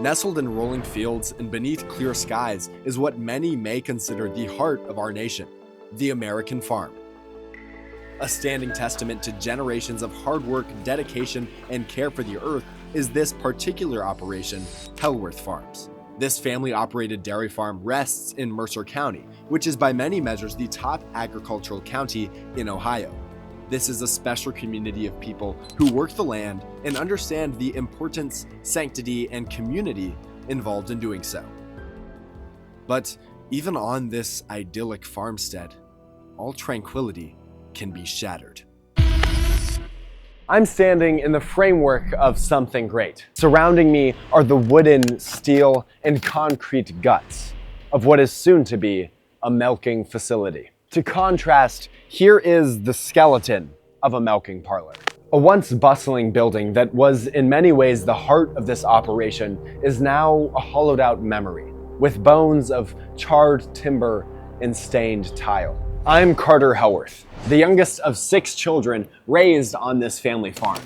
Nestled in rolling fields and beneath clear skies is what many may consider the heart of our nation, the American farm. A standing testament to generations of hard work, dedication, and care for the earth is this particular operation, Hellworth Farms. This family-operated dairy farm rests in Mercer County, which is by many measures the top agricultural county in Ohio. This is a special community of people who work the land and understand the importance, sanctity, and community involved in doing so. But even on this idyllic farmstead, all tranquility can be shattered. I'm standing in the framework of something great. Surrounding me are the wooden, steel, and concrete guts of what is soon to be a milking facility. To contrast, here is the skeleton of a milking parlor. A once bustling building that was in many ways the heart of this operation is now a hollowed out memory, with bones of charred timber and stained tile. I'm Carter Hellworth, the youngest of 6 children raised on this family farm.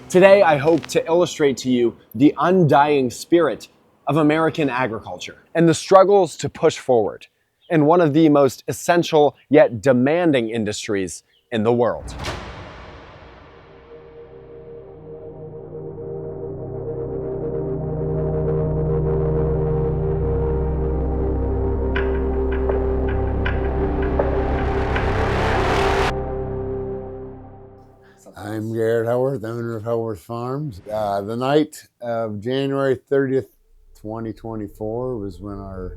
Today, I hope to illustrate to you the undying spirit of American agriculture and the struggles to push forward in one of the most essential yet demanding industries in the world. I'm Garrett Hellworth, owner of Hellworth Farms. The night of January 30th, 2024 was when our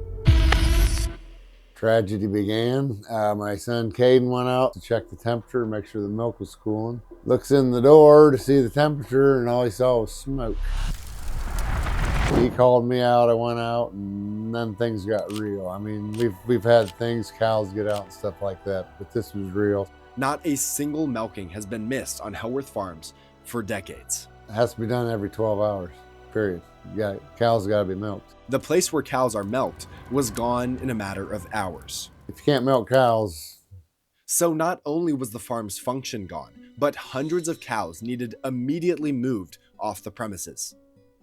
tragedy began. My son Caden went out to check the temperature, make sure the milk was cooling. Looks in the door to see the temperature, and all he saw was smoke. He called me out, I went out, and then things got real. I mean, we've had things, cows get out and stuff like that, but this was real. Not a single milking has been missed on Hellworth Farms for decades. It has to be done every 12 hours, period. Cows got to be milked. The place where cows are milked was gone in a matter of hours. If you can't milk cows... So not only was the farm's function gone, but hundreds of cows needed immediately moved off the premises.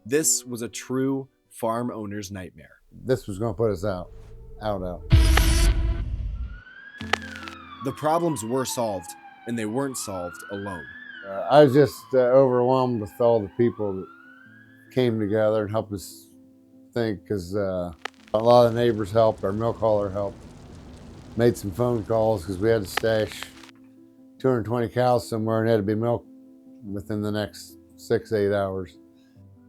This was a true farm owner's nightmare. This was going to put us out. The problems were solved, and they weren't solved alone. I was just overwhelmed with all the people that came together and helped us think, because a lot of the neighbors helped, our milk hauler helped, made some phone calls because we had to stash 220 cows somewhere and had to be milked within the next 6-8 hours.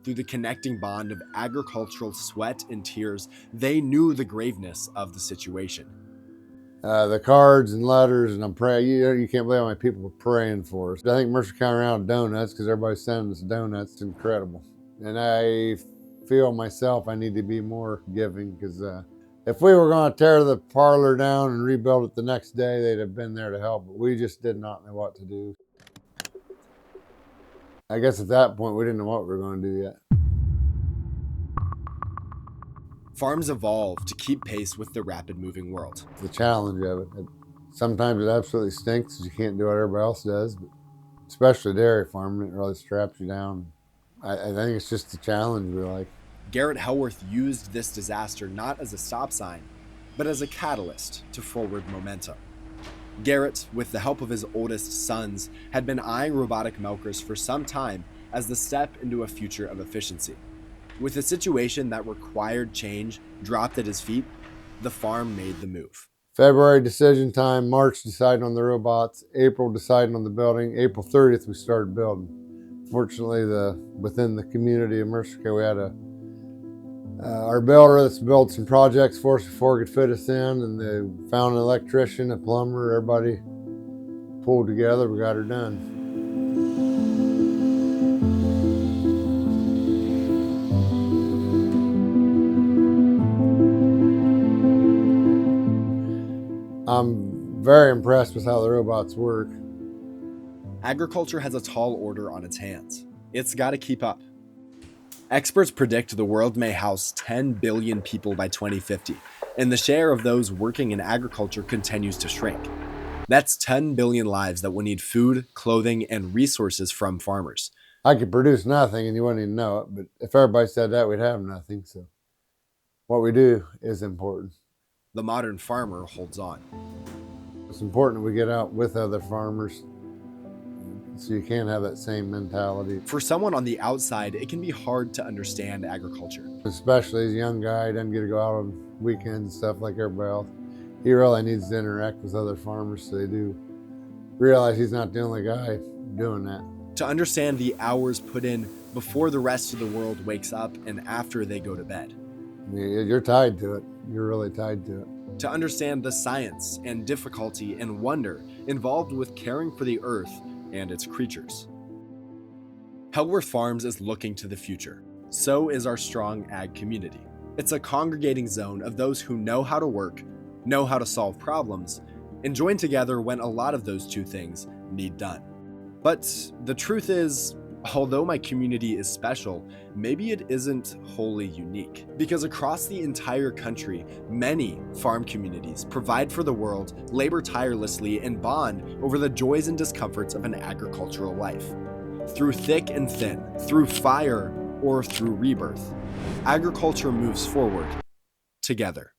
Through the connecting bond of agricultural sweat and tears, they knew the graveness of the situation. The cards and letters, and I'm praying, you can't believe how many people were praying for us. I think Mercer County ran out of donuts because everybody's sending us donuts. It's incredible. And I feel myself I need to be more giving, because if we were going to tear the parlor down and rebuild it the next day, they'd have been there to help, but we just did not know what to do. I guess at that point we didn't know what we were going to do yet. Farms evolve to keep pace with the rapid moving world. The challenge of it. Sometimes it absolutely stinks because you can't do what everybody else does, but especially dairy farming, it really straps you down. I think it's just the challenge we like. Garrett Hellworth used this disaster not as a stop sign, but as a catalyst to forward momentum. Garrett, with the help of his oldest sons, had been eyeing robotic milkers for some time as the step into a future of efficiency. With a situation that required change dropped at his feet, the farm made the move. February decision time, March deciding on the robots, April deciding on the building, April 30th we started building. Fortunately, within the community of Mercer County, we had our builder that's built some projects for us before it could fit us in, and they found an electrician, a plumber, everybody pulled together, we got her done. I'm very impressed with how the robots work. Agriculture has a tall order on its hands. It's got to keep up. Experts predict the world may house 10 billion people by 2050, and the share of those working in agriculture continues to shrink. That's 10 billion lives that will need food, clothing, and resources from farmers. I could produce nothing and you wouldn't even know it, but if everybody said that, we'd have nothing. So what we do is important. The modern farmer holds on. It's important that we get out with other farmers, so you can't have that same mentality. For someone on the outside, it can be hard to understand agriculture. Especially as a young guy, he doesn't get to go out on weekends and stuff like everybody else. He really needs to interact with other farmers so they do realize he's not the only guy doing that. To understand the hours put in before the rest of the world wakes up and after they go to bed. You're tied to it. You're really tied to it. To understand the science and difficulty and wonder involved with caring for the earth and its creatures. Helworth Farms is looking to the future. So is our strong ag community. It's a congregating zone of those who know how to work, know how to solve problems, and join together when a lot of those two things need done. But the truth is, although my community is special, maybe it isn't wholly unique. Because across the entire country, many farm communities provide for the world, labor tirelessly, and bond over the joys and discomforts of an agricultural life. Through thick and thin, through fire or through rebirth, agriculture moves forward together.